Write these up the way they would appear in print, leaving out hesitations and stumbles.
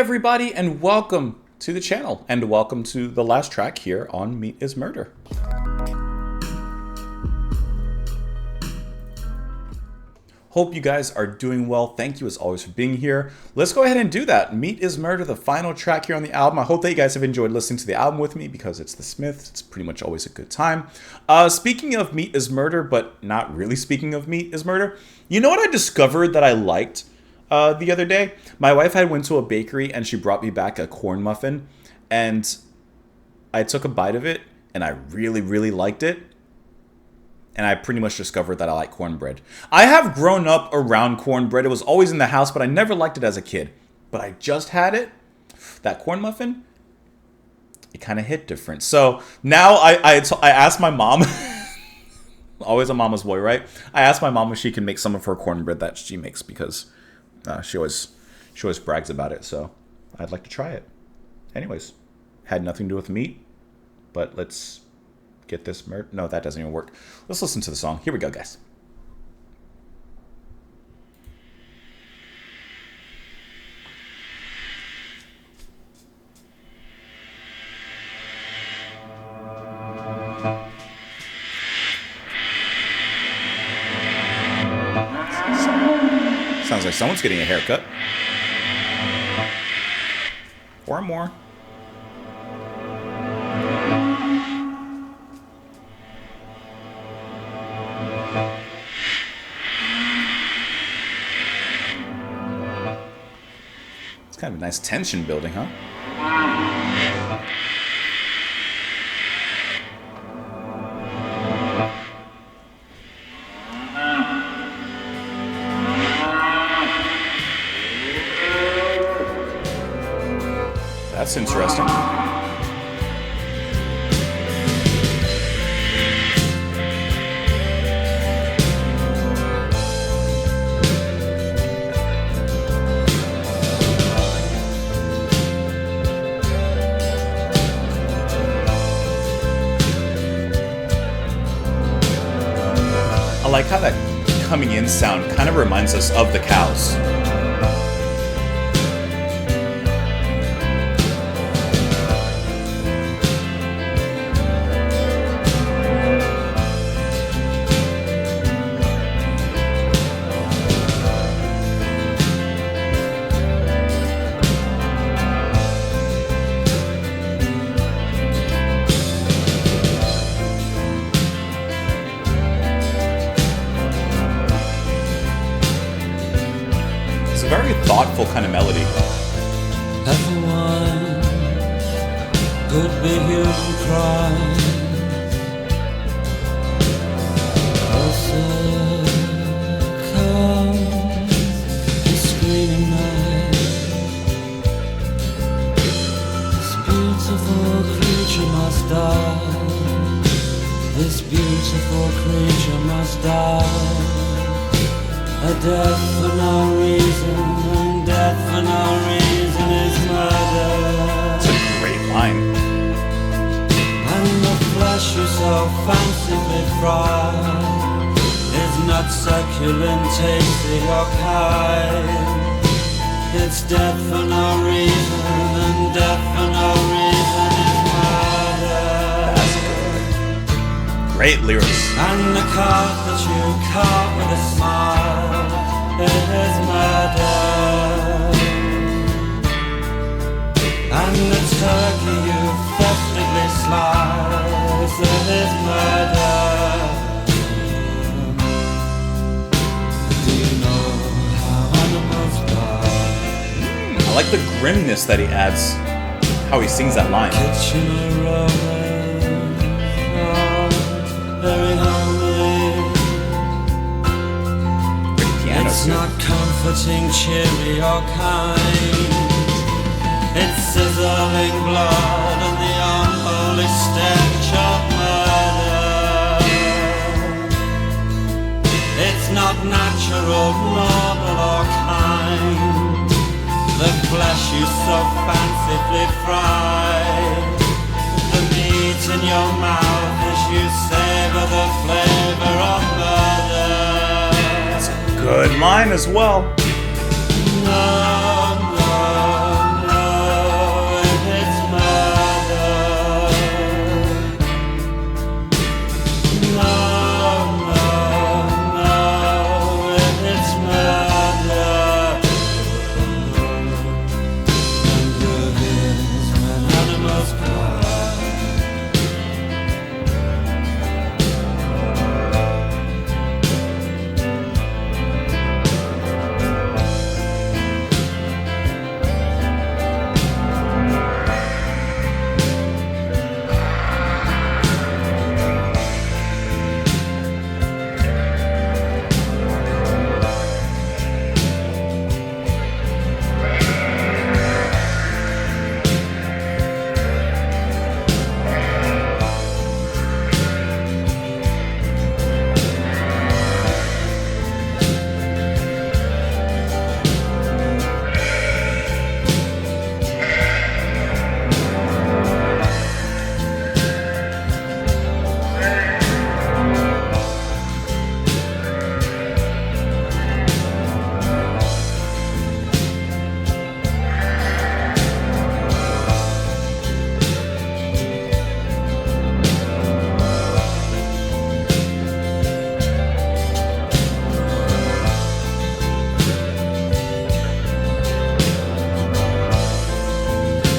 everybody, and welcome to the channel, and welcome to the last track here on Meat is Murder. Hope you guys are doing well. Thank you as always for being here. Let's go ahead and do that. Meat is Murder, the final track here on the album. I hope that you guys have enjoyed listening to the album with me because it's the Smiths. It's pretty much always a good time. Speaking of Meat is Murder, but not really speaking of Meat is Murder, you know what I discovered that I liked the other day? My wife had went to a bakery and she brought me back a corn muffin, and I took a bite of it and I really, really liked it. And I pretty much discovered that I like cornbread. I have grown up around cornbread. It was always in the house, but I never liked it as a kid. But I just had it, that corn muffin, it kind of hit different. So now I asked my mom, always a mama's boy, right? I asked my mom if she can make some of her cornbread that she makes because she always brags about it. So I'd like to try it. Anyways, had nothing to do with meat, but let's get this no, that doesn't even work. Let's listen to the song. Here we go, guys. Sounds like someone's getting a haircut. Or more. Kind of a nice tension building, huh? That's interesting. I like how that coming in sound kind of reminds us of the cows. Very thoughtful kind of melody. Everyone could be human cries. Comes the screaming night. This beautiful creature must die. This beautiful creature must die. A death for no reason, and death for no reason is murder. It's a great line. And the flesh you so fancifully fry is not succulent, tasty or kind. It's death for no reason, and death for no reason is murder. That's good. Great lyrics. And the cart that you caught with a smile, it is murder. And the turkey you festively slice, it is murder. Do you know how animals die? I like the grimness that he adds, how he sings that line. Kitchen romance, very homely. It's not comforting, cheery or kind. It's sizzling blood and the unholy stench of murder. It's not natural, normal or kind. The flesh you so fancifully fry. The meat in your mouth as you savor the flavor of murder. Good line as well. No, no, no.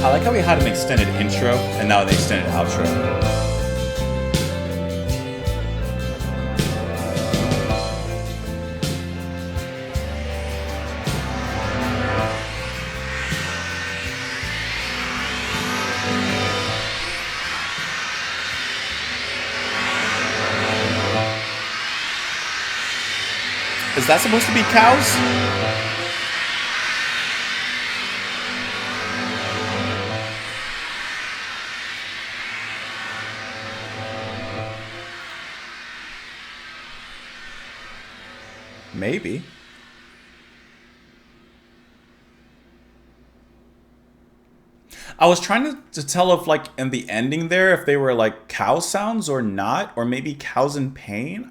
I like how we had an extended intro and now an extended outro. Is that supposed to be cows? Maybe. I was trying to tell if, like, in the ending there, if they were, like, cow sounds or not, or maybe cows in pain.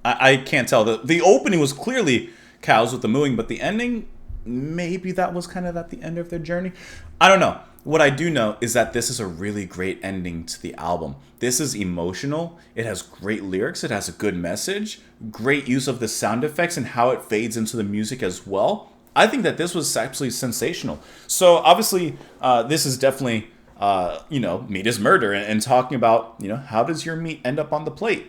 I can't tell. The opening was clearly cows with the mooing, but the ending, maybe that was kind of at the end of their journey. I don't know. What I do know is that this is a really great ending to the album. This is emotional. It has great lyrics. It has a good message. Great use of the sound effects and how it fades into the music as well. I think that this was absolutely sensational. So obviously, this is definitely, meat is murder, and talking about, how does your meat end up on the plate?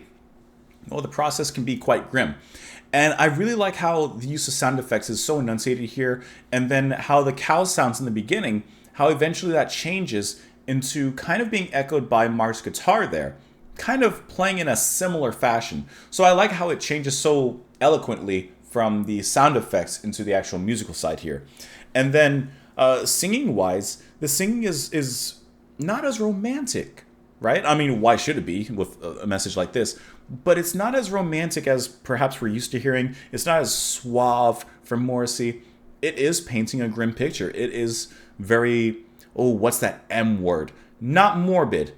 Well, the process can be quite grim. And I really like how the use of sound effects is so enunciated here, and then how the cow sounds in the beginning, how eventually that changes into kind of being echoed by Mark's guitar there, kind of playing in a similar fashion. So I like how it changes so eloquently from the sound effects into the actual musical side here. And then singing-wise, the singing is not as romantic, right? I mean, why should it be with a message like this? But it's not as romantic as perhaps we're used to hearing. It's not as suave from Morrissey. It is painting a grim picture. It is very, what's that M word? Not morbid.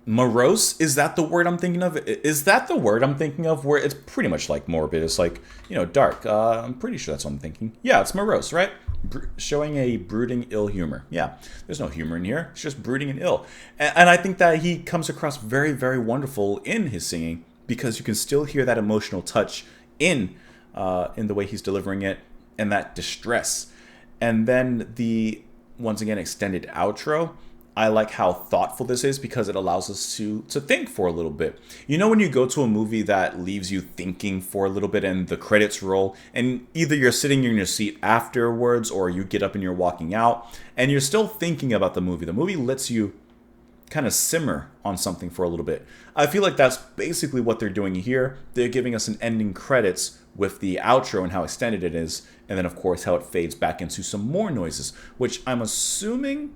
Morose? Is that the word I'm thinking of? Is that the word I'm thinking of? Where it's pretty much like morbid. It's like, dark. I'm pretty sure that's what I'm thinking. Yeah, it's morose, right? Showing a brooding ill humor. Yeah, there's no humor in here. It's just brooding and ill. And I think that he comes across very, very wonderful in his singing, because you can still hear that emotional touch in the way he's delivering it, and that distress. And then the, once again, extended outro. I like how thoughtful this is, because it allows us to think for a little bit. When you go to a movie that leaves you thinking for a little bit and the credits roll, and either you're sitting in your seat afterwards or you get up and you're walking out and you're still thinking about the movie lets you kind of simmer on something for a little bit. I feel like that's basically what they're doing here. They're giving us an ending credits with the outro and how extended it is, and then of course how it fades back into some more noises, which I'm assuming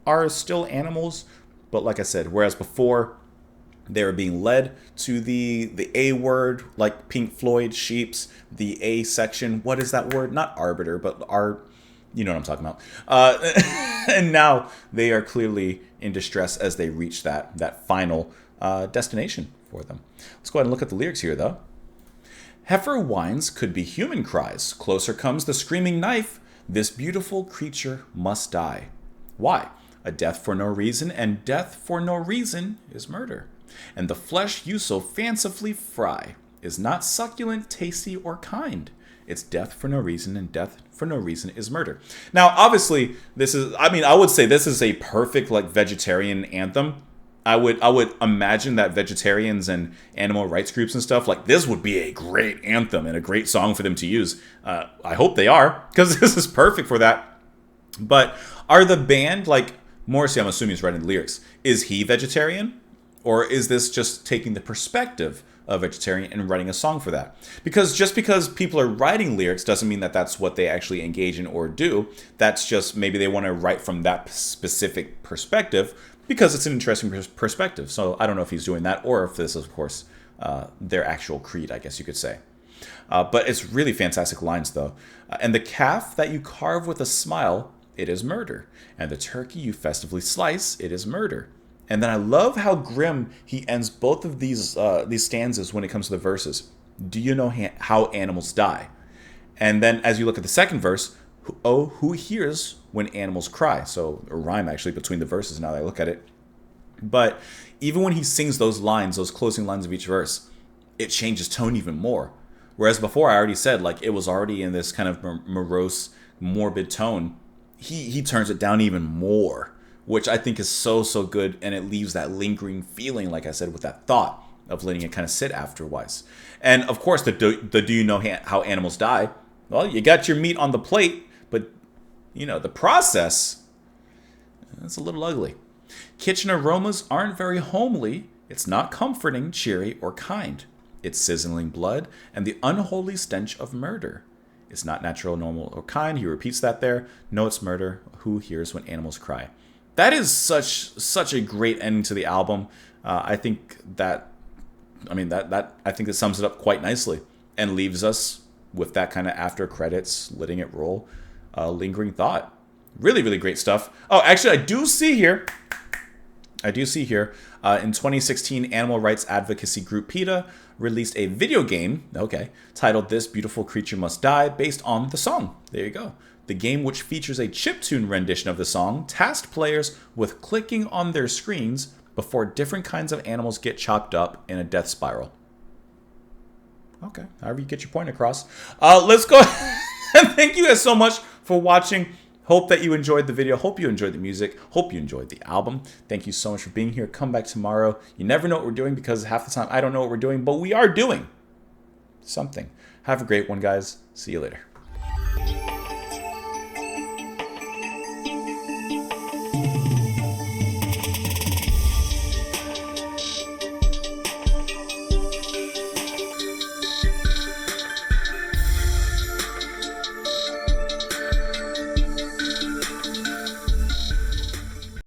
are still animals, but like I said, whereas before they were being led to the A word, like Pink Floyd, Sheeps, the A section. What is that word? Not arbiter, but you know what I'm talking about. And now they are clearly in distress as they reach that final destination for them. Let's go ahead and look at the lyrics here, though. Heifer whines could be human cries. Closer comes the screaming knife. This beautiful creature must die. Why? A death for no reason, and death for no reason is murder. And the flesh you so fancifully fry is not succulent, tasty, or kind. It's death for no reason, and death for no reason is murder. Now, obviously, I would say this is a perfect, vegetarian anthem. I would imagine that vegetarians and animal rights groups and stuff, this would be a great anthem and a great song for them to use. I hope they are, because this is perfect for that. But are the band, Morrissey, I'm assuming, is writing the lyrics. Is he vegetarian? Or is this just taking the perspective of vegetarian and writing a song for that? Because just because people are writing lyrics doesn't mean that that's what they actually engage in or do. That's just maybe they want to write from that specific perspective because it's an interesting perspective. So I don't know if he's doing that or if this is, of course, their actual creed, I guess you could say. But it's really fantastic lines, though. And the calf that you carve with a smile, it is murder. And the turkey you festively slice, it is murder. And then I love how grim he ends both of these stanzas when it comes to the verses. Do you know how animals die? And then as you look at the second verse, who hears when animals cry? So a rhyme actually between the verses now that I look at it. But even when he sings those lines, those closing lines of each verse, it changes tone even more. Whereas before I already said it was already in this kind of morose, morbid tone. he turns it down even more, which I think is so good, and it leaves that lingering feeling, like I said, with that thought of letting it kind of sit afterwards. And of course, the do you know how animals die? Well, you got your meat on the plate, but you know the process, it's a little ugly. Kitchen aromas aren't very homely. It's not comforting, cheery, or kind. It's sizzling blood and the unholy stench of murder. It's not natural, normal, or kind. He repeats that there. No, it's murder. Who hears when animals cry? That is such a great ending to the album. I think that sums it up quite nicely and leaves us with that kind of after credits, letting it roll, lingering thought. Really great stuff. Oh, actually, I do see here in 2016, animal rights advocacy group PETA released a video game, titled This Beautiful Creature Must Die, based on the song. There you go. The game, which features a chiptune rendition of the song, tasked players with clicking on their screens before different kinds of animals get chopped up in a death spiral. Okay, however you get your point across. Let's go. Thank you guys so much for watching. Hope that you enjoyed the video. Hope you enjoyed the music. Hope you enjoyed the album. Thank you so much for being here. Come back tomorrow. You never know what we're doing, because half the time I don't know what we're doing, but we are doing something. Have a great one, guys. See you later.